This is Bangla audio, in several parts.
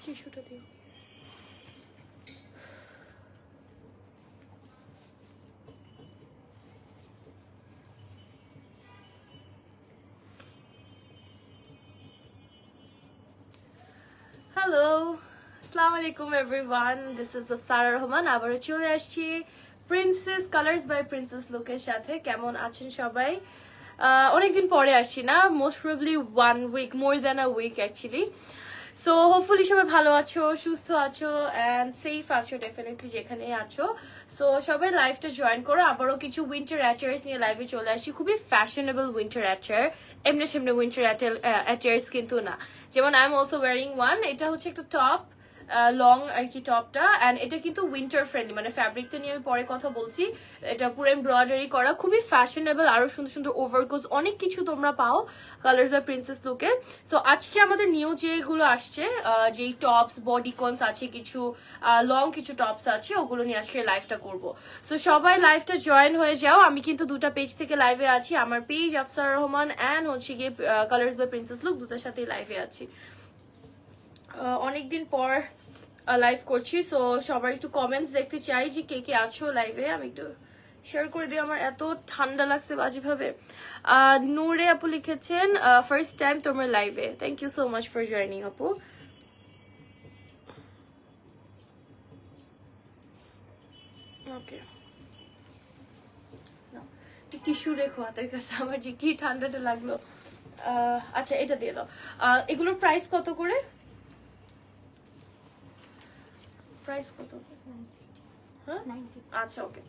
টিস্যুটা দিও। হ্যালো, আসসালামু আলাইকুম everyone, this is Afsara Rahman. আবারও চলে আসছি প্রিন্সেস কালার্স বাই প্রিন্সেস লুকের সাথে। কেমন আছেন সবাই? অনেকদিন পরে আসছি না, most probably 1 week, more than a week actually. So hopefully সবাই ভালো আছো, সুস্থ আছো অ্যান্ড সেফ আছো ডেফিনেটলি যেখানেই আছো। সো সবাই লাইভটা জয়েন করো। আবারও কিছু উইন্টার অ্যাটায়ার্স নিয়ে লাইভে চলে আসছি, খুবই ফ্যাশনেবল উইন্টার অ্যাটায়ার, এমনি সেমনি উইন্টার অ্যাটায়ার্স কিন্তু না। যেমন I am also wearing one, এটা হচ্ছে একটা টপ, লং আর কি টপটা, অ্যান্ড এটা কিন্তু উইন্টার ফ্রেন্ডলি, মানে ফ্যাব্রিকটা নিয়ে আমি পরে কথা বলছি। এটা পুরো এমব্রয়ডারি করা, খুবই ফ্যাশনেবল, আরো সুন্দর সুন্দর ওভারকোজ অনেক কিছু তোমরা পাও কালার্স বাই প্রিন্সেস লুকে। সো আজকে আমাদের নিউ যেগুলো আসছে, যেই টপস বডিকনস আছে, কিছু লং কিছু টপস আছে, ওগুলো নিয়ে আজকে লাইভটা করবো। সো সবাই লাইভটা জয়েন হয়ে যাও। আমি কিন্তু দুটা পেজ থেকে লাইভে আছি, আমার পেজ আফসার রহমান অ্যান্ড হচ্ছে গিয়ে কালার্স বাই প্রিন্সেস লুক, দুটার সাথেই লাইভে আছি। অনেকদিন পর লাইভ করছি, সো সবার একটু কমেন্টস দেখতে চাই যে কে কে আছো লাইভে। আমি একটু শেয়ার করে দিই, আমার এত ঠান্ডা লাগছে বাজেভাবে। নূরে আপু লিখেছেন ফার্স্ট টাইম তোমার লাইভে, thank you so much for joining আপু। ওকে, টিস্যু রেখো হাতের কাছে, আমার যে কি ঠান্ডাটা লাগলো। আচ্ছা এটা দিয়ে দাও। এগুলোর প্রাইস কত করে? প্রাইস কত? হ্যাঁ, আচ্ছা ওকে।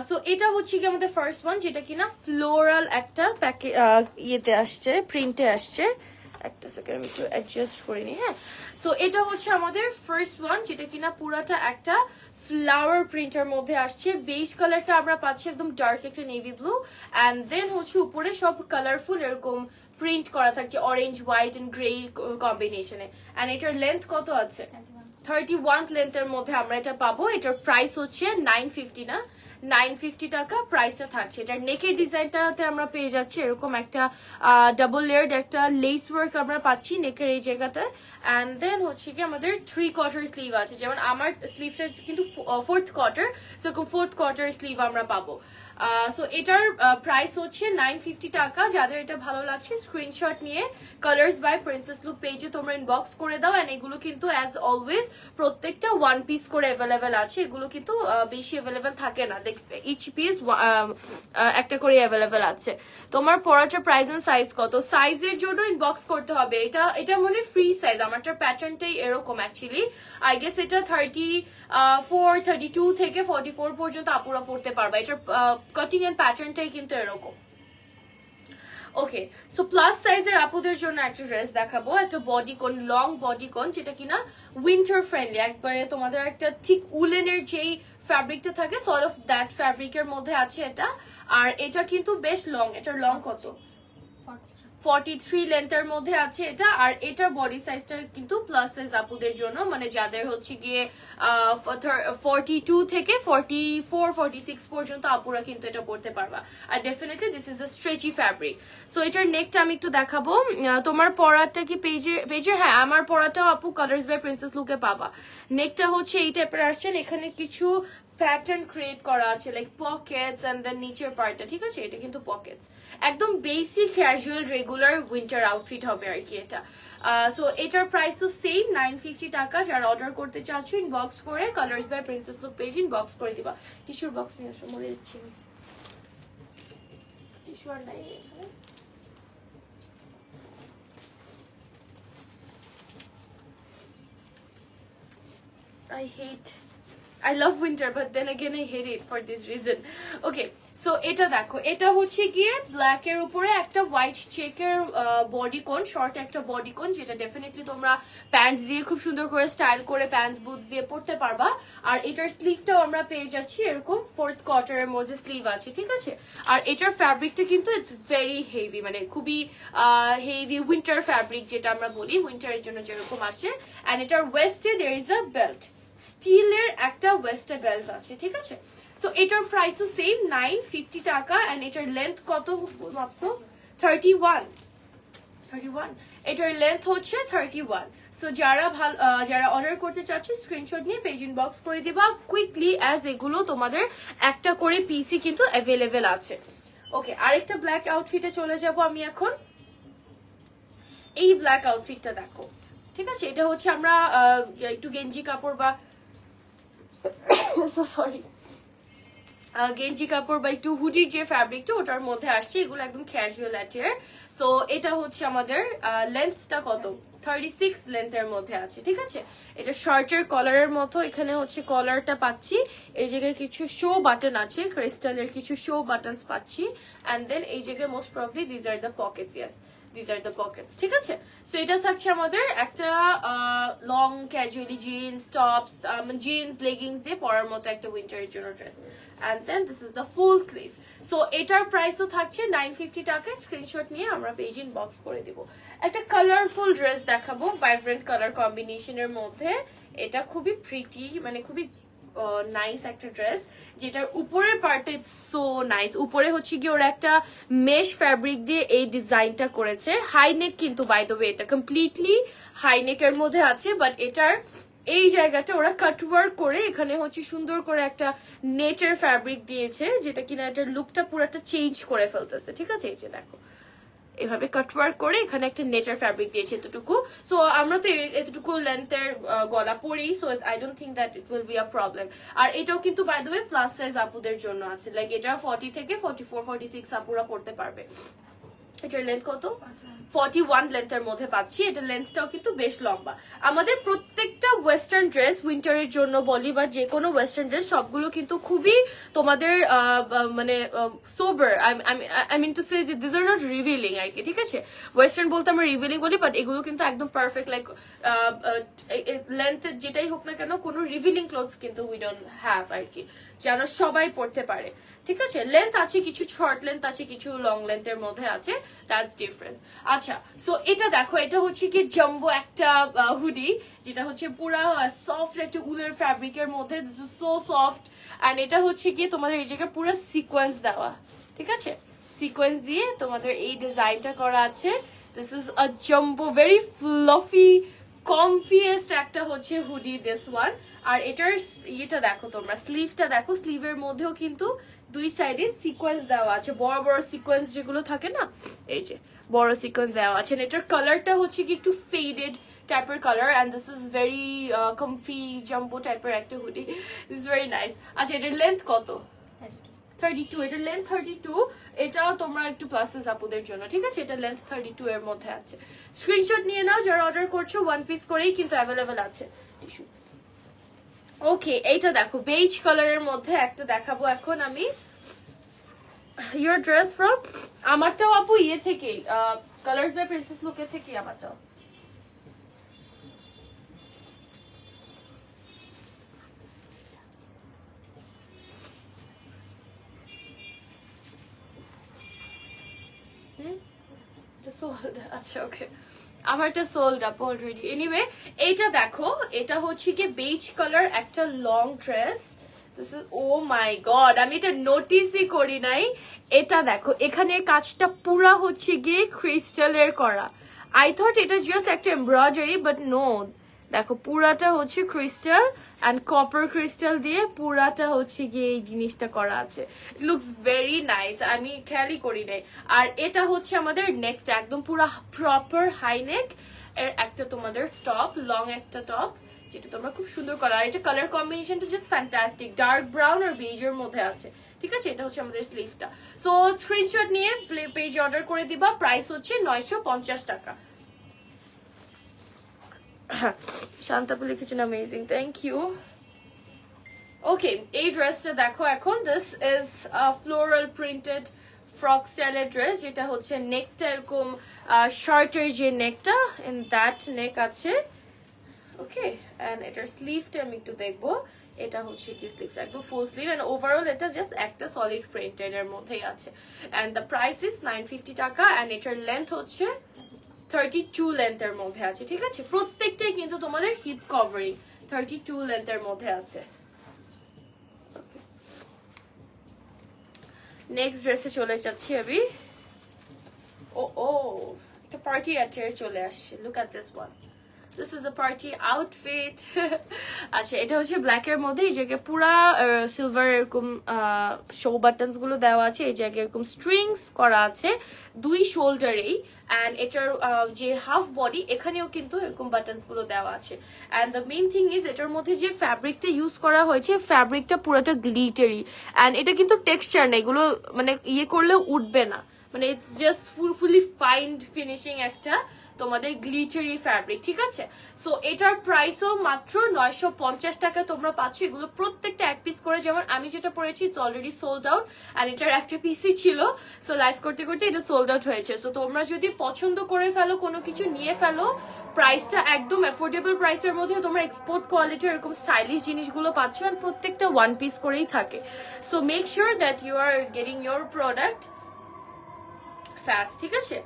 সো এটা হচ্ছে কি আমাদের ফার্স্ট ওয়ান, যেটা কিনা ফ্লোরাল একটা প্যাকে ইয়েতে আসছে, প্রিন্টে আসছে। একটা সেকেন্ড আমি একটু অ্যাডজাস্ট করে নিই। হ্যাঁ, সো এটা হচ্ছে আমাদের ফার্স্ট ওয়ান, যেটা কিনা পুরাটা একটা ফ্লাওয়ার প্রিন্টের মধ্যে আসছে। বেস কালারটা আমরা পাচ্ছি একদম ডার্ক একটা নেভি ব্লু, অ্যান্ড দেন হচ্ছে উপরে সব কালারফুল এরকম প্রিন্ট করা থাকছে, অরেঞ্জ হোয়াইট এন্ড গ্রে কম্বিনেশনে। অ্যান্ড এটার লেন্থ কত আছে? 31 লেন্থের মধ্যে আমরা এটা পাবো। এটার প্রাইস হচ্ছে 950, না 950 টাকা প্রাইসটা থাকছে। এটার নেকের ডিজাইনটাতে আমরা পেয়ে যাচ্ছি এরকম একটা ডাবল লেয়ার্ড একটা লেস ওয়ার্ক আমরা পাচ্ছি নেকের এই জায়গাটা। অ্যান্ড দেন হচ্ছে কি আমাদের 3/4 স্লিভ আছে, যেমন আমার স্লিভটা কিন্তু 4th কোয়ার্টার, সেরকম 4th কোয়ার্টার স্লিভ আমরা পাবো। সো এটার প্রাইস হচ্ছে 950 টাকা। যাদের এটা ভালো লাগছে স্ক্রিনশট নিয়ে কালার্স বাই প্রিন্সেস লুক পেজে তোমরা ইনবক্স করে দাও। এন্ড এগুলো কিন্তু অ্যাজ অলওয়েজ প্রত্যেকটা 1 পিস করে অ্যাভেলেবেল আছে, এগুলো কিন্তু বেশি অ্যাভেলেবেল থাকে না, ইচ পিস একটা করে অ্যাভেলেবেল আছে। তোমার পরাটার প্রাইস এন্ড সাইজ কত? সাইজের জন্য ইনবক্স করতে হবে। এটা মনে ফ্রি সাইজ, আমারটার প্যাটার্নটাই এরকম অ্যাকচুয়ালি। আই গেস এটা 34, 32 থেকে 44 পর্যন্ত আপুরা পড়তে পারবা। এটার কাটিং এন্ড প্যাটার্নটাই কিন্তু এরকম। ওকে, সো প্লাস সাইজের আপুদের জন্য একটা ড্রেস দেখাবো, একটা বডিকন, লং বডিকন, যেটা কিনা উইন্টার ফ্রেন্ডলি, একবারে তোমাদের একটা থিক উলেনের যেই ফ্যাব্রিকটা থাকে সর্ট অফ দ্যাট ফ্যাব্রিকের মধ্যে আছে এটা। আর এটা কিন্তু বেশ লং, এটার লং কত? 43 লেন্থের মধ্যে আছে এটা। আর এটার বডি সাইজটা কিন্তু প্লাস সাইজ আপুদের জন্য, মানে যাদের হচ্ছে গিয়ে 42 থেকে 44, 46 পর্যন্ত আপুরা কিন্তু এটা পড়তে পারবা। আর definitely this is a stretchy fabric. So এটার নেকটা আমি একটু দেখাবো। তোমার পরাটা কি পেজে? হ্যাঁ, আমার পরাটাও আপু কালার্স বাই প্রিন্সেস লুকে পাবা। নেকটা হচ্ছে এই টাইপের আসছেন, এখানে কিছু প্যাটার্ন ক্রিয়েট করা আছে, লাইক পকেটস এন্ড দেন নিচের পার্টটা, ঠিক আছে, এটা কিন্তু পকেটস, একদম basic casual regular winter outfit হবে আর কি এটা। সো এটার প্রাইস তো সেম 950 টাকা। যারা অর্ডার করতে চাচ্ছ ইনবক্স করে Colours by Princess Look page inbox করে দিবা। টিস্যুর বক্স নিয়ে আসো, মরে যাচ্ছি টিস্যু আর নাই এখানে। I love winter, but then again I hate it for this reason. Okay, so এটা দেখো, এটা হচ্ছে গিয়ে ব্ল্যাক এর উপরে একটা হোয়াইট চেকের বডিকন, শর্ট একটা বডিকন, যেটা ডেফিনেটলি তোমরা প্যান্টস দিয়ে খুব সুন্দর করে স্টাইল করে প্যান্টস বুটস দিয়ে পরতে পারবা। আর এটার স্লিভটাও আমরা পেয়ে যাচ্ছি এরকম 4th কোয়ার্টারের মধ্যে স্লিভ আছে, ঠিক আছে। আর এটার ফ্যাব্রিকটা কিন্তু ইটস ভেরি হেভি, মানে খুবই হেভি উইন্টার ফ্যাব্রিক, যেটা আমরা বলি উইন্টারের জন্য যেরকম আসে। অ্যান্ড এটার ওয়েস্টে দেয়ার ইজ আ বেল্ট, স্টিলের একটা ওয়েস্টে বেল্ট আছে, ঠিক আছে। সো এটার প্রাইসও সেম 950 টাকা। এন্ড এটার লেন্থ কত ভাবছো? 31। এটার লেন্থ হচ্ছে 31। সো যারা অর্ডার করতে চাচ্ছ স্ক্রিনশট নিয়ে পেজ ইনবক্স করে দিবা কুইকলি, অ্যাজ এগুলো তোমাদের একটা করে পিসি কিন্তু অ্যাভেলেবেল আছে। ওকে, আরেকটা ব্ল্যাক আউটফিটে চলে যাব আমি এখন। এই ব্ল্যাক আউটফিটটা দেখো, ঠিক আছে? এটা হচ্ছে আমরা একটু গেঞ্জি কাপড় বা সরি গেঞ্জি কাপড় বা একটু হুডির যে ফ্যাব্রিকটা ওটার মধ্যে আসছে, এগুলো একদম ক্যাজুয়াল অ্যাটিয়ার। সো এটা হচ্ছে আমাদের লেন্থটা কত, 36 লেন্থের মধ্যে আছে, ঠিক আছে? এটা শার্টের কলারের মতো, এখানে হচ্ছে কলারটা পাচ্ছি, এই জায়গায় কিছু শো বাটন আছে, ক্রিস্টালের কিছু শো বাটনস পাচ্ছি, অ্যান্ড দেন এই জায়গায় most probably these are the Pockets, yes these are the Pockets, ঠিক আছে? সো এটা থাকছে আমাদের একটা long casually jeans tops, jeans leggings দিয়ে পরার মতো একটা উইন্টারের জন্য dress, and then this is the full sleeve. So এটার প্রাইসও থাকছে 950 টাকায়। স্ক্রিনশট নিয়ে আমরা পেজ ইনবক্স করে দিব। একটা কালারফুল ড্রেস দেখাবো, ভাইব্রেন্ট কালার কম্বিনেশনের মধ্যে। এটা খুবই প্রিটি, মানে খুবই নাইস একটা ড্রেস, যেটার উপরের পার্ট ইজ সো নাইস। উপরে হচ্ছে কি ওরা একটা মেশ ফ্যাব্রিক দিয়ে এই ডিজাইনটা করেছে। হাই নেক কিন্তু বাই দ্য ওয়ে, এটা কমপ্লিটলি হাই নেকের মধ্যে আছে, বাট এটার এই জায়গাটা ওরা কাটওয়ার্ক করে এখানে হচ্ছে সুন্দর করে একটা নেটের ফ্যাব্রিক দিয়েছে, যেটা কিনা এটার লুকটা পুরোটা চেঞ্জ করে ফেলতেছে, ঠিক আছে? এই যে দেখো এভাবে কাটওয়ার্ক করে এখানে একটা নেটের ফ্যাব্রিক দিয়েছে এতটুকু। সো আমরা তো এতটুকু লেন্থের গলা পরি, so I don't think that it will be a problem. আর এটাও কিন্তু by the way plus size আপুদের জন্য আছে, লাইক এটা 40 থেকে 44 46 আপুরা পড়তে পারবে। এটার লেন্থ কত, 41 লেন্থের মধ্যে পাচ্ছি। এটা লেন্থটাও কিন্তু বেশ লম্বা। আমাদের প্রত্যেকটা ওয়েস্টার্ন ড্রেস উইন্টারের জন্য বলি বা যে কোনো ওয়েস্টার্ন ড্রেস সবগুলো কিন্তু খুবই তোমাদের মানে সোবার, আই মিন টু সে যে দিস আর নট রিভিলিং আর কি, ঠিক আছে? ওয়েস্টার্ন বলতে আমরা রিভিলিং বলি, বাট এগুলো কিন্তু একদম পারফেক্ট, লাইক লেন্থ যেটাই হোক না কেন কোনো রিভিলিং ক্লোথস কিন্তু উই ডোন্ট হ্যাভ আর কি, যেন সবাই পড়তে পারে, ঠিক আছে? লেন্থ আছে কিছু, শর্ট লেন্থ আছে কিছু, লং লেন্থের মধ্যে আছে, দ্যাটস ডিফারেন্স। আচ্ছা, সো এটা দেখো, এটা হচ্ছে কি জাম্বো একটা হুডি, যেটা হচ্ছে পুরা সফট একটা উলের ফ্যাব্রিকের মধ্যে, this is so soft. And এটা হচ্ছে কি তোমাদের এই জায়গায় পুরো সিকোয়েন্স দেওয়া, ঠিক আছে? সিকোয়েন্স দিয়ে তোমাদের এই ডিজাইনটা করা আছে। This is a jumbo very fluffy comfiest একটা হচ্ছে হুডি দিস ওয়ান। আর এটার ইয়েটা দেখো তোমরা, স্লিভটা দেখো, স্লিভের মধ্যেও কিন্তু দুই সাইডে সিকোয়েন্স দেওয়া আছে, বড় বড় সিকোয়েন্স যেগুলো থাকে না, এই যে বড় সিকোয়েন্স দেওয়া আছে। এটার কালারটা হচ্ছে কি একটু ফেডেড টাইপের colour, and this is very comfy jumbo টাইপের একটা hoodie, this is very nice. আচ্ছা, এটার লেন্থ কত, 32, এটার লেন্থ 32। এটাও তোমরা একটু ক্লাসেস আপুদের জন্য, ঠিক আছে? এটা লেন্থ 32 এর মধ্যে আছে। স্ক্রিনশট নিয়ে নাও যারা অর্ডার করছো, ওয়ান পিস করেই কিন্তু অ্যাভেলেবেল আছে। ওকে, এইটা দেখো বেজ কালারের মধ্যে একটা দেখাবো এখন আমি। ইউর ড্রেস ফ্রম, আমারটাও আপু ইয়ে থেকেই, কালার্স বাই প্রিন্সেস লুকের থেকেই আমারটাও। আচ্ছা, ওকে, আমার এটা সোল্ড আপ অলরেডি। এনিওয়ে, এইটা দেখো, এটা হচ্ছে কি বেজ কালার একটা long dress. This is, oh my God, আমি এটা নোটিসই করি নাই। এটা দেখো, এখানে কাজটা পুরা হচ্ছে গিয়ে ক্রিস্টালের করা। আই থট এটা জাস্ট একটা এমব্রয়ডারি, বাট নো, দেখো পুরাটা হচ্ছে ক্রিস্টাল অ্যান্ড কপার ক্রিস্টাল দিয়ে পুরাটা হচ্ছে গিয়ে এই জিনিসটা করা আছে। লুকস ভেরি নাইস, আমি খেয়ালই করি নাই। আর এটা হচ্ছে আমাদের নেকটা একদম পুরা প্রপার হাই নেক এর একটা তোমাদের টপ, লং একটা টপ, যেটা তোমরা খুব সুন্দর কালার। আর এটা কালার কম্বিনেশনটা জাস্ট ফ্যান্টাস্টিক, ডার্ক ব্রাউন আর বেজের মধ্যে আছে, ঠিক আছে? এটা হচ্ছে আমাদের স্লিভটা। সো স্ক্রিনশট নিয়ে পেজে অর্ডার করে দিবা। প্রাইস হচ্ছে 950 টাকা। শান্তাপু লিখেছেন অ্যামেজিং, থ্যাংক ইউ। ওকে, এই ড্রেসটা দেখো এখন, this is floral printed frock স্টাইলের ড্রেস, যেটা হচ্ছে নেকটা এরকম শার্টের যে নেকটা, ইন দ্যাট নেক আছে। ওকে, এন্ড এটার স্লিভটা আমি একটু দেখবো। এটা হচ্ছে কি স্লিভটা একদম ফুল স্লিভ, এন্ড ওভারঅল এটা জাস্ট একটা সলিড প্রিন্টেড এর মধ্যেই আছে। এন্ড দ্য প্রাইস ইজ 950 টাকা, এন্ড এটার লেন্থ হচ্ছে 32 লেন্থের মধ্যে আছে, ঠিক আছে? প্রত্যেকটাই কিন্তু তোমাদের হিপ কভারিং, 32 লেন্থের মধ্যে আছে। নেক্সট ড্রেসে চলে যাচ্ছি আমি। ও একটা পার্টি অ্যাটায়ার চলে আসছে, look at this one. This is a party outfit. আচ্ছা, এটা হচ্ছে ব্ল্যাক এর মধ্যে এই জায়গায় পুরা সিলভার এরকম শো বাটনস গুলো দেওয়া আছে, এই জায়গায় এরকম স্ট্রিংস করা আছে দুই শোল্ডারেই, অ্যান্ড এটার যে হাফ বডি এখানেও কিন্তু এরকম বাটনস গুলো দেওয়া আছে। And the main thing is এটার মধ্যে যে ফ্যাব্রিকটা ইউজ করা হয়েছে ফ্যাব্রিকটা পুরোটা গ্লিটারি, অ্যান্ড এটা কিন্তু টেক্সচার না, এগুলো মানে ইয়ে করলেও উঠবে না, মানে it's just fully fine finishing একটা তোমাদের গ্লিটারি ফ্যাব্রিক, ঠিক আছে? সো এটার প্রাইসও মাত্র 950 টাকা তোমরা পাচ্ছ। এগুলো প্রত্যেকটা এক পিস করে, যেমন আমি যেটা পরেছি ইটস অলরেডি সোল্ড আউট, আর এটার একটা পিসই ছিল, সো লাইভ করতে করতে এটা সোল্ড আউট হয়েছে। সো তোমরা যদি পছন্দ করে ফেলো কোনো কিছু নিয়ে ফেলো, প্রাইসটা একদম অ্যাফোর্ডেবল প্রাইসের মধ্যে তোমরা এক্সপোর্ট কোয়ালিটির এরকম স্টাইলিশ জিনিসগুলো পাচ্ছ, আর প্রত্যেকটা ওয়ান পিস করেই থাকে। So make sure that you are getting your product fast, ঠিক আছে?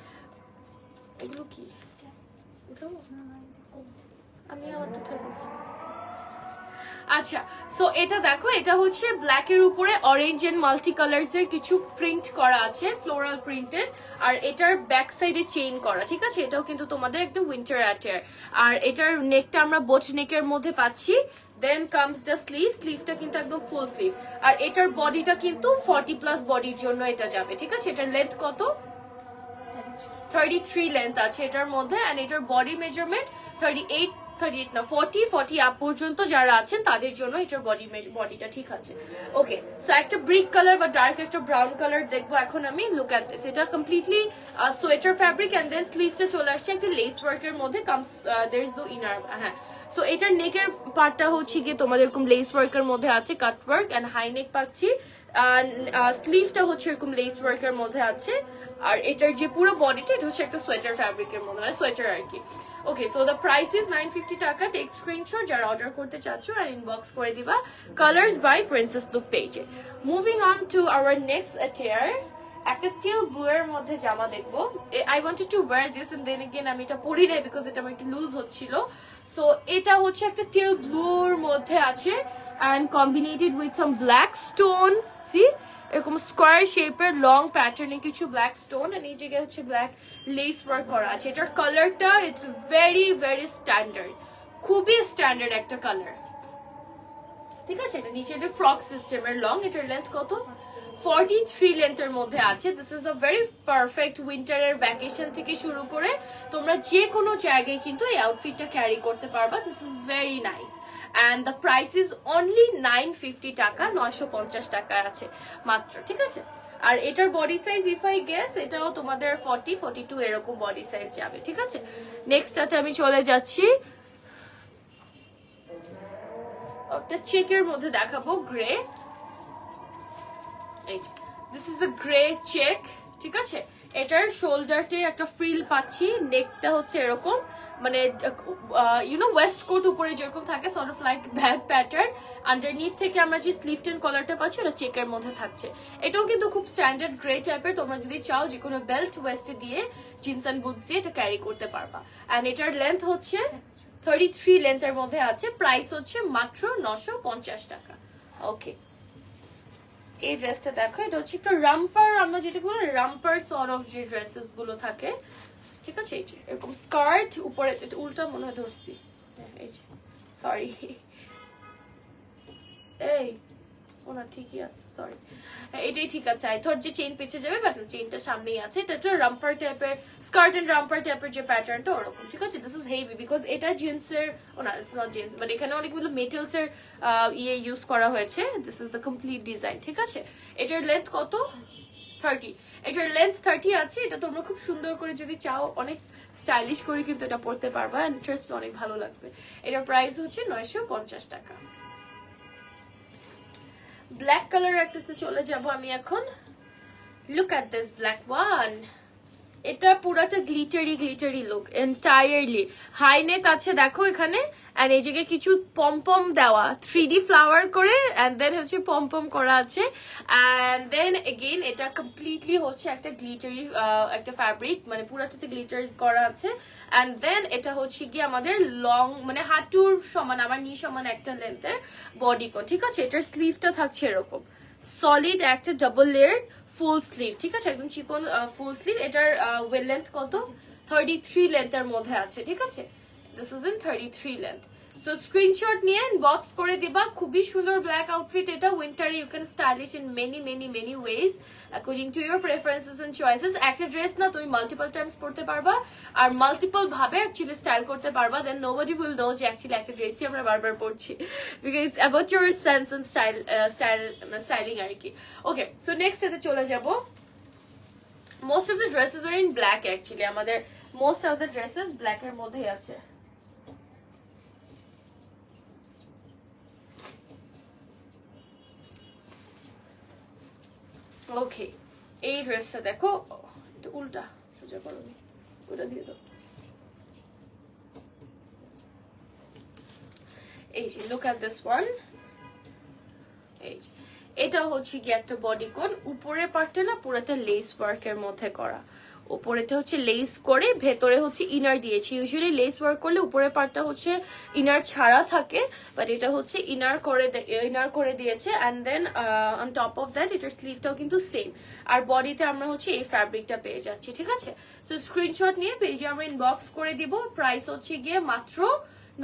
এগুলো কি আমি আমার আচ্ছা, সো এটা দেখো, এটা হচ্ছে ব্ল্যাক এর উপরে অরেঞ্জ এন্ড মাল্টি কালার্স এর কিছু প্রিন্ট করা আছে, ফ্লোরাল প্রিন্টেড, আর এটার ব্যাক সাইডে চেইন করা, ঠিক আছে? এটাও কিন্তু তোমাদের একদম উইন্টার অ্যাটায়ার। আর এটার নেকটা আমরা বোট নেকের মধ্যে পাচ্ছি। দেন কামস দ্য স্লিভ, স্লিভটা কিন্তু একদম ফুল স্লিভ, আর এটার বডিটা কিন্তু 40+ বডির জন্য এটা যাবে, ঠিক আছে? এটার লেন্থ কত? 33 লেন্থ আছে এটার মধ্যে, এন্ড এটার বডি মেজারমেন্ট 38 না 40 আপ পর্যন্ত যারা আছেন তাদের জন্য এটার বডিটা ঠিক আছে। ওকে, সো একটা ব্রিক কালার বা ডার্ক একটা ব্রাউন কালার দেখবো এখন আমি। লুক এট দিস, এটা completely sweater fabric, and then স্লিভটা চলে আসছে একটা লেস ওয়ার্কের মধ্যে, comes there is no inner. হ্যাঁ, সো এটার নেকের পার্টটা হচ্ছে গিয়ে তোমাদের এরকম লেস ওয়ার্কের মধ্যে আছে, cut work and high neck পাচ্ছি। স্লিভটা হচ্ছে এরকম লেস ওয়ার্কের মধ্যে আছে, আর এটার যে পুরো বডিটা এটা হচ্ছে একটা সোয়েটার ফ্যাব্রিকের মধ্যে, মানে সোয়েটার আর কি। ওকে, সো দ্য প্রাইস ইজ 950 টাকা। টেক স্ক্রিনশট যারা অর্ডার করতে চাচ্ছ আর ইনবক্স করে দিবা কালার্স বাই প্রিন্সেস লুক পেজে। Moving on to our next attire, একটা টিল ব্লু এর মধ্যে জামা দেখবো। I wanted to wear this and then again আমি এটা পরি নাই বিকজ এটা আমার একটু লুজ হচ্ছিল। সো এটা হচ্ছে একটা টিল ব্লুর মধ্যে আছে and combinated with some black stone, see এরকম স্কোয়ার শেপের লং প্যাটার্নে কিছু ব্ল্যাক স্টোন, আর এই জায়গায় হচ্ছে ব্ল্যাক লেস ওয়ার্ক করা আছে। এটার কালারটা ইটস ভেরি ভেরি স্ট্যান্ডার্ড, খুবই স্ট্যান্ডার্ড একটা কালার, ঠিক আছে? এটা নিচে একটা ফ্রক সিস্টেমের লং, এটার লেন্থ কত? 43 লেন্থের মধ্যে আছে। This is a very perfect উইন্টারের ভ্যাকেশন থেকে শুরু করে তোমরা যে কোনো জায়গায় কিন্তু এই আউটফিটটা ক্যারি করতে পারবা। This is very nice, and the price is only 950 টাকা, 950 টাকায় আছে মাত্র, ঠিক আছে? আর এটার body size if I guess এটাও তোমাদের 42 এরকম বডি সাইজ যাবে, ঠিক আছে? নেক্সটটাতে আমি চলে যাচ্ছি, একটা চেকের মধ্যে দেখাবো, গ্রে। এই যে this is a grey check, ঠিক আছে? এটার শোল্ডারতে একটা ফ্রিল পাচ্ছি, নেকটা হচ্ছে এরকম, মানে ইউনো ওয়েস্ট কোট উপরে যেরকম থাকে sort of like that pattern. Underneath থেকে আমরা যে স্লিভ টেন কলারটা পাচ্ছি ওটা চেকের মধ্যে থাকছে। এটাও কিন্তু খুব স্ট্যান্ডার্ড গ্রে টাইপের, তোমরা যদি চাও যে কোনো বেল্ট ওয়েস্টে দিয়ে জিন্স এন্ড বুটস দিয়ে এটা ক্যারি করতে পারবা। এন্ড এটার লেন্থ হচ্ছে 33 লেন্থের মধ্যে আছে, প্রাইস হচ্ছে মাত্র 950 টাকা। ওকে, এই ড্রেসটা দেখো, এটা হচ্ছে একটু রাম্পার, আমরা যেটা বলি রাম্পার সর্ট অফ যে ড্রেসেস গুলো থাকে, ঠিক আছে? এই যে এরকম স্কার্ট উপরে, এটা উল্টা মনে হয় ধরছি, এই যে সরি, এই ওনা ঠিকই আছে, সরি এটাই ঠিক আছে। আই থট যে চেইন পেছে যাবে, বাট চেইনটা সামনেই আছে। এটা একটু রাম্পার টাইপের, স্কার্ট এন্ড রাম্পার টাইপের যে প্যাটার্নটা ওরকম, ঠিক আছে? দিস ইজ হেভি বিকজ এটা জিন্সের, না ইটস নট জিন্স, বাট এখানে অনেকগুলো মেটেলস এর ইয়ে ইউজ করা হয়েছে। This is the complete design, ঠিক আছে? এটার লেন্থ কত? 30। এটার লেন্থ 30 আছে। এটা তোমরা খুব সুন্দর করে যদি চাও অনেক স্টাইলিশ করে কিন্তু এটা পরতে পারবা, এন্ড ট্রাস্ট মি অনেক ভালো লাগবে। এটার প্রাইস হচ্ছে 950 টাকা। ব্ল্যাক কালার একটাতে চলে যাব আমি এখন। Look at this black one, এটা পুরাটা glittery look entirely. High neck আছে দেখো এখানে, এন্ড এই জায়গায় কিছু পম দেওয়া 3D ফ্লাওয়ার করে, এন্ড দেন হচ্ছে পম করা আছে, এন্ড দেন এগেইন এটা কমপ্লিটলি হচ্ছে একটা গ্লিটারি একটা ফ্যাব্রিক, মানে পুরাটাতে গ্লিটার্স করা আছে। এন্ড দেন এটা হচ্ছে কি আমাদের লং, মানে হাঁটুর সমান, আমার নি সমান একটা লেন্থের বডি কোন, ঠিক আছে? এটার স্লিভটা থাকছে এরকম সলিড একটা ডাবল লেয়ার ফুল স্লিভ, ঠিক আছে? একদম চিকন ফুল স্লিভ। এটার ওয়েল লেন্থ কত? 33 লেন্থের মধ্যে আছে, ঠিক আছে? This is in 33 length. So screenshot নিয়ে inbox করে দিবা খুবই সুন্দর black outfit এটা winter you can stylish in many ways according to your preferences and choices একটা dress না তুমি multiple times পরতে পারবা আর multiple ভাবে actually style করতে পারবা then nobody will know যে actually একটা dressই আমরা বারবার পরছি because about your sense and styling আর কি okay so next এতে চলে যাব most of the dresses are in black actually আমাদের most of the dresses black এর মধ্যেই আছে ওকে এই ড্রেসটা দেখো এটা উল্টা সোজা করো ওটা দিয়ে দাও এই যে লুক এট দিস ওয়ান এই এটা হচ্ছে কি একটা বডি কোন উপরের পার্টটা না পুরোটা লেস ওয়ার্কের মধ্যে করা উপরেটা হচ্ছে লেস করে ভেতরে হচ্ছে ইনার দিয়েছি ইউজুয়ালি লেস ওয়ার্ক করলে উপরের পার্টটা হচ্ছে ইনার ছাড়া থাকে বাট এটা হচ্ছে ইনার করে দিয়েছে and then on top of that এটার স্লিভটাও কিন্তু সেম আর বডিতে আমরা হচ্ছে এই ফ্যাব্রিকটা পেয়ে যাচ্ছি ঠিক আছে সো স্ক্রিনশট নিয়ে পেজে আমরা ইনবক্স করে দিব প্রাইস হচ্ছে গিয়ে মাত্র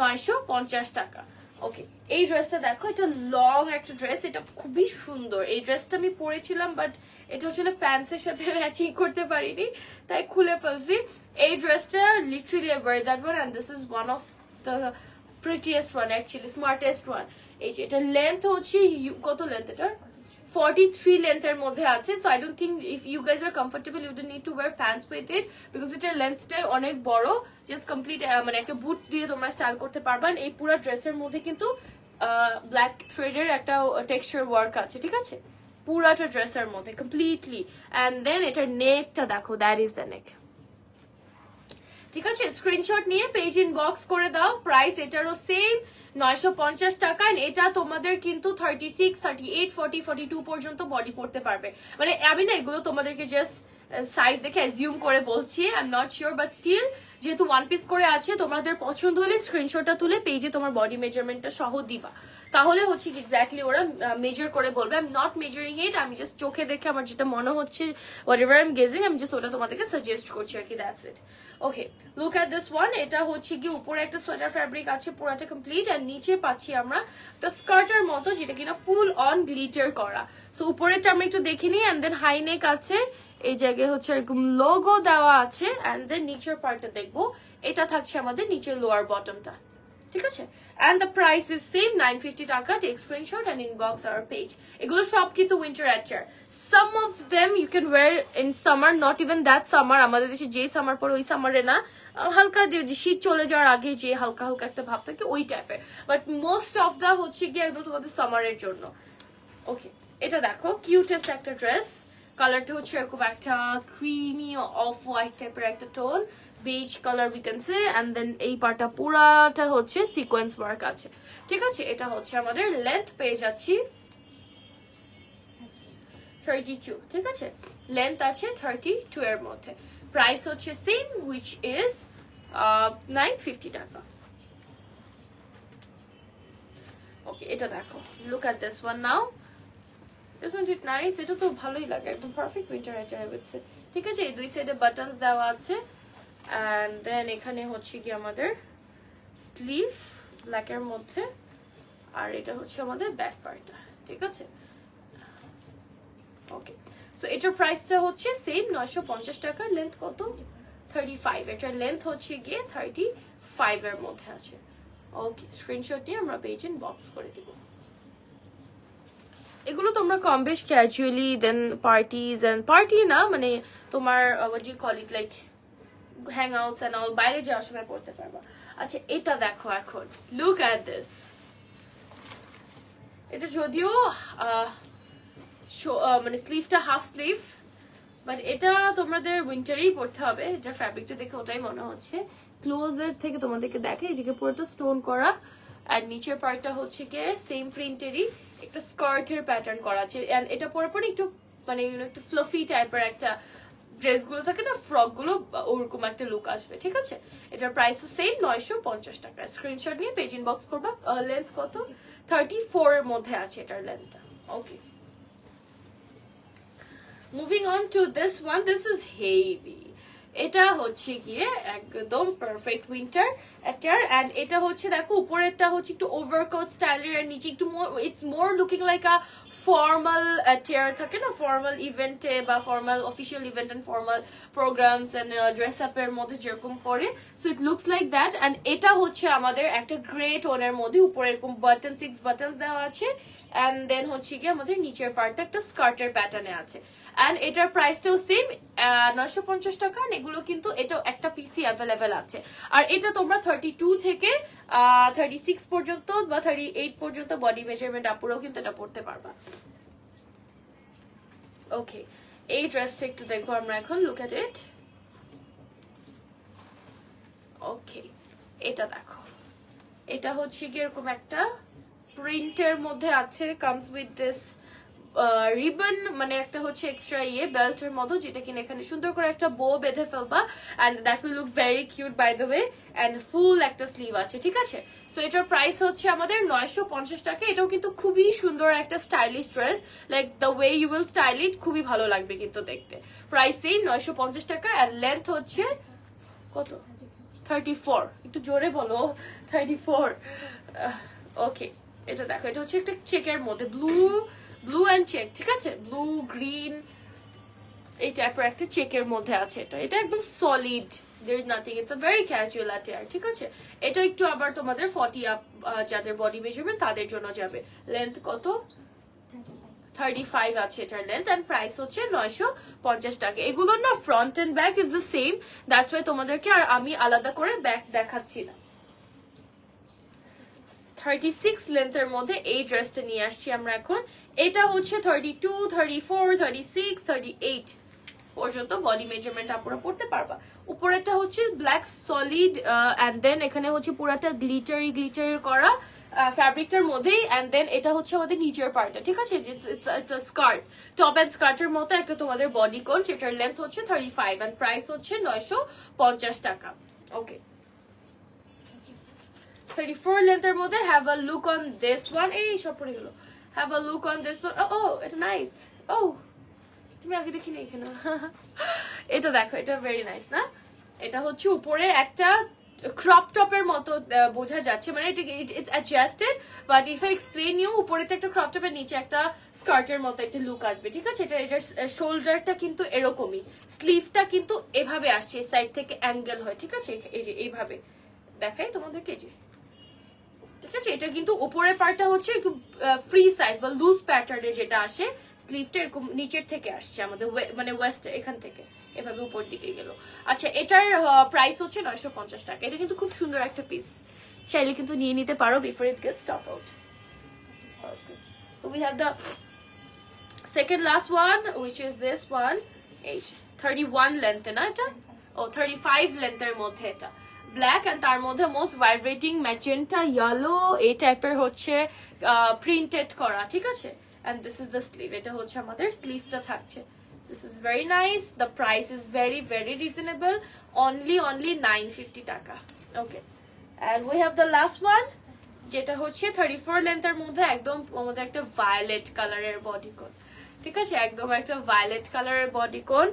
950 টাকা ওকে এই ড্রেসটা দেখো এটা লং একটা ড্রেস এটা খুবই সুন্দর এই ড্রেসটা আমি পরেছিলাম বাট এটা আসলে প্যান্টসের সাথে ম্যাচিং করতে পারিনি তাই খুলে ফেলছি এই ড্রেসটা literally I wear that one and this is one of the prettiest one actually smartest one এই যে এটা লেন্থ হচ্ছে কত লেন্থ এটা 43 লেন্থের মধ্যে আছে so I don't think if you guys are comfortable you don't need to wear pants with it because এটার লেন্থটাই অনেক বড় জাস্ট কমপ্লিট মানে একটা বুট দিয়ে তোমরা স্টাইল করতে পারবা এই পুরো ড্রেসের মধ্যে কিন্তু ব্ল্যাক থ্রেডের একটা টেক্সচার ওয়ার্ক আছে ঠিক আছে পুরাটা ড্রেসের মধ্যে কমপ্লিটলি এন্ড দেন এটার নেকটা দেখো দ্যাট ইজ দ্য নেক ঠিক আছে স্ক্রিনশট নিয়ে পেজ ইনবক্স করে দাও প্রাইস এটারও সেম 950 টাকা এটা তোমাদের কিন্তু 36 38 40 42 পর্যন্ত বডি পড়তে পারবে মানে আমি না এগুলো তোমাদেরকে জাস্ট সাইজ দেখে অ্যাজিউম করে বলছি I am not sure but still যেহেতু ওয়ান পিস করে আছে তোমাদের পছন্দ হলে স্ক্রিনশটটা তুলে পেজে তোমার বডি মেজারমেন্টটা সহ দিবা তাহলে হচ্ছে এক্স্যাক্টলি ওরা মেজার করে বলবে আই এম নট মেজারিং ইট আমি জাস্ট চোখে দেখে আমার যেটা মনে হচ্ছে হোয়াটএভার আই এম গেজিং আমি জাস্ট ওটা তোমাদেরকে সাজেস্ট করছি আর কি that's it okay look at this one এটা হচ্ছে কি উপরে একটা সোয়েটার ফ্যাব্রিক আছে পুরোটা কমপ্লিট আর নিচে পাচ্ছি আমরা একটা স্কার্টের মতো যেটা কিনা ফুল অন গ্লিটার করা সো উপরেরটা আমরা একটু দেখে নিই এন্ড দেন হাই নেক আছে এই জায়গায় হচ্ছে এরকম লোগো দেওয়া আছে এন্ড দেন নিচের পার্টটা দেখবো এটা থাকছে আমাদের নিচের লোয়ার বটমটা ঠিক আছে and the price is same 950 টাকা take screenshot and inbox our page এগুলো সব কিন্তু winter attire some of them you can wear in summer not even that summer আমাদের দেশে যে সামার পরে ওই সামারে না হালকা যে শীত চলে যাওয়ার আগে যে হালকা হালকা একটা ভাব থাকে ওই টাইপের বাট মোস্ট অফ দা হচ্ছে গিয়ে একদম তোমাদের সামারের জন্য ওকে এটা দেখো কিউটেস্ট একটা ড্রেস কালারটা হচ্ছে এরকম একটা ক্রিমি অফ হোয়াইট টাইপের একটা tone beige color we can say and then এই পার্টটা পুরাটা হচ্ছে সিকোয়েন্স ওয়ার্ক আছে ঠিক আছে এটা হচ্ছে আমাদের লেন্থ পেয়ে যাচ্ছি 32 ঠিক আছে লেন্থ আছে 32 এর মধ্যে প্রাইস হচ্ছে সেম which is 950 টাকা ওকে এটা দেখো look at this one now isn't it nice এটা তো ভালোই লাগে একদম perfect winter attire I would say ঠিক আছে এই দুই সাইডে বাটনস দেওয়া আছে and then এখানে হচ্ছে কি আমাদের স্লিভ ব্ল্যাক এর মধ্যে আর এটা হচ্ছে আমাদের ব্যাক পার্টটা ঠিক আছে ওকে সো এটার প্রাইসটা হচ্ছে সেম 950 টাকা লেন্থ কত 35 এটার লেন্থ হচ্ছে গিয়ে 35 এর মধ্যে আছে ওকে স্ক্রিনশট নিয়ে আমরা পেজ ইনবক্স করে দিব এগুলো তোমরা কম বেশ casually then parties and party না মানে তোমার what do you call it like hangouts and all বাইরে যাওয়ার সময় পড়তে পারবা আচ্ছা এটা দেখো এখন look at this এটা যদিও মানে স্লিভটা হাফ স্লিভ বাট এটা তোমাদের উইন্টারেই পড়তে হবে এটার ফ্যাব্রিকটা দেখে ওটাই মনে হচ্ছে ক্লোজার থেকে তোমাদেরকে দেখে এই যে পুরোটা স্টোন করা আর নিচের পার্টটা হচ্ছে কি সেম প্রিন্টেরই একটা স্কার্টের প্যাটার্ন করা আছে এন্ড এটা পরে পরে একটু মানে একটু ফ্লাফি টাইপের একটা ড্রেসগুলো থাকে না ফ্রক গুলো ওরকম একটা লুক আসবে ঠিক আছে এটার প্রাইসও সেম 950 টাকা স্ক্রিনশট নিয়ে পেজ ইনবক্স করবা লেন্থ কত 34 এর মধ্যে আছে এটার লেন্থটা okay moving on to this one this is heavy এটা হচ্ছে গিয়ে একদম পারফেক্ট উইন্টার অ্যাটায়ার এন্ড এটা হচ্ছে দেখো উপরেরটা হচ্ছে একটু ওভারকোট স্টাইলের আর নিচে একটু it's more looking like a formal attire থাকে না ফর্মাল ইভেন্টে বা formal official event and formal programmes and dress আপের মধ্যে যেরকম পরে so it looks like that and এটা হচ্ছে আমাদের একটা গ্রে টোনের মধ্যে উপরে এরকম বাটন 6 বাটনস দেওয়া আছে এন্ড দেন হচ্ছে গিয়ে আমাদের নিচের পার্টটা একটা স্কার্টের প্যাটার্নে আছে এন্ড এটার প্রাইসটাও সেম 950 টাকা এগুলো কিন্তু এটা একটা পিসি অ্যাভেলেবেল আছে আর এটা তোমরা 32 থেকে 36 পর্যন্ত বা 38 পর্যন্ত বডি মেজারমেন্ট আপুরাও কিন্তু এটা পড়তে পারবা ওকে এই ড্রেসটা একটু দেখবো আমরা এখন লুক এট ইট ওকে এটা দেখো এটা হচ্ছে কি এরকম একটা প্রিন্টের মধ্যে আছে কামস উইথ দিস রিবন মানে একটা হচ্ছে এক্সট্রা বেল্টের মতো যেটা কিনা এখানে সুন্দর করে একটা বো বেঁধে ফেলবা and that will look very cute by the way and full একটা স্লিভ আছে ঠিক আছে সো এটার প্রাইস হচ্ছে আমাদের 950 টাকা এটাও কিন্তু খুবই সুন্দর একটা stylish dress like the way you will style it খুবই ভালো লাগবে কিন্তু দেখতে প্রাইস সেম 950 টাকা এন্ড লেন্থ হচ্ছে কত 34 একটু জোরে বলো 34 ওকে এটা দেখো এটা হচ্ছে একটা চেকের মধ্যে ব্লু এন্ড চেক ঠিক আছে ব্লু গ্রিন এই টাইপের একটা চেকের মধ্যে আছে এটা একদম solid there is nothing it's a very casual attire ঠিক আছে এটা একটু আবার তোমাদের 40 আপ যাদের বডি মেজারমেন্ট তাদের জন্য যাবে লেন্থ কত 35 আছে এটার লেন্থ এন্ড প্রাইস হচ্ছে 950 টাকা এগুলো না front end back is the same that's why তোমাদেরকে আর আমি আলাদা করে ব্যাক দেখাচ্ছি না 36 লেন্থের মধ্যে এই ড্রেসটা নিয়ে আসছি আমরা এখন এটা হচ্ছে 32 34 36 38 পর্যন্ত বডি মেজারমেন্ট আপনারা পড়তে পারবা উপরেরটা হচ্ছে ব্ল্যাক সলিড এন্ড দেন এখানে হচ্ছে পুরাটা গ্লিটারি করা ফ্যাব্রিকটার মধ্যেই এন্ড দেন এটা হচ্ছে আমাদের নিচের পার্টটা ঠিক আছে it's a skirt top and স্কার্টের মতো একটা তোমাদের বডি কোন যেটার লেন্থ হচ্ছে 35 এন্ড প্রাইস হচ্ছে 950 টাকা ওকে 34 লেন্থের মধ্যে have a look on this one এই সব পড়ে গেল have a look on this one ও এটা নাইস ও তুমি আগে দেখিনি এখানে এটা দেখো এটা ভেরি নাইস না এটা হচ্ছে উপরে একটা ক্রপ টপের মতো বোঝা যাচ্ছে মানে এটা it's adjusted but if I explain you উপরেটা একটা ক্রপ টপের নিচে একটা স্কার্টের মতো একটা লুক আসবে ঠিক আছে এটার শোল্ডারটা কিন্তু এরকমই স্লিভটা কিন্তু এভাবে আসছে সাইড থেকে অ্যাঙ্গেল হয় ঠিক আছে এই যে এইভাবে দেখাই তোমাদেরকে এই যে ঠিক আছে এটা কিন্তু উপরের পার্টটা হচ্ছে একটু ফ্রি সাইজ বা লুজ প্যাটার্নে যেটা আসে স্লিভটা এরকম নিচের থেকে আসছে আমাদের মানে ওয়েস্ট এখান থেকে এভাবে উপর দিকে গেল আচ্ছা এটার প্রাইস হচ্ছে 950 টাকা এটা কিন্তু খুব সুন্দর একটা পিস চাইলে কিন্তু নিয়ে নিতে পারো before it gets stop out so we have the second last one which is this one 31 লেন্থে না এটা ও 35 লেন্থের মধ্যে এটা ব্ল্যাক এন্ড তার মধ্যে মোস্ট ভাইব্রেটিং ম্যাজেন্টা ইয়েলো এই টাইপের হচ্ছে প্রিন্টেড করা ঠিক আছে and this is the sleeve এটা হচ্ছে আমাদের স্লিভটা থাকছে this is very nice the price is very reasonable only 950 টাকা okay and we have the last one যেটা হচ্ছে 34 লেন্থের মধ্যে একদম আমাদের একটা ভায়োলেট কালারের বডি কোন ঠিক আছে একদম একটা ভায়োলেট কালারের বডি কোন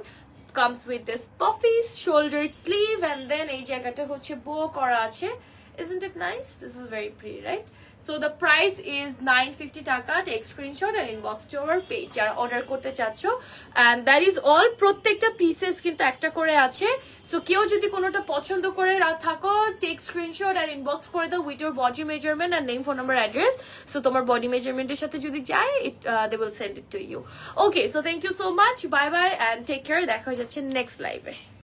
comes with this puffy shouldered sleeve and then এই জায়গাটা হচ্ছে বো করা আছে isn't it nice this is very pretty right so the price is 950 টাকা take screenshot and inbox to our page যারা অর্ডার করতে চাচ্ছ and that is all প্রত্যেকটা পিসেস কিন্তু একটা করে আছে সো কেউ যদি কোনোটা পছন্দ করে থাকো take screenshot and inbox করে দাও with your body measurement and name phone number address so তোমার body measurement এর সাথে যদি যায় they will send it to you okay so thank you so much bye bye and take care দেখা হয়ে যাচ্ছে next live এ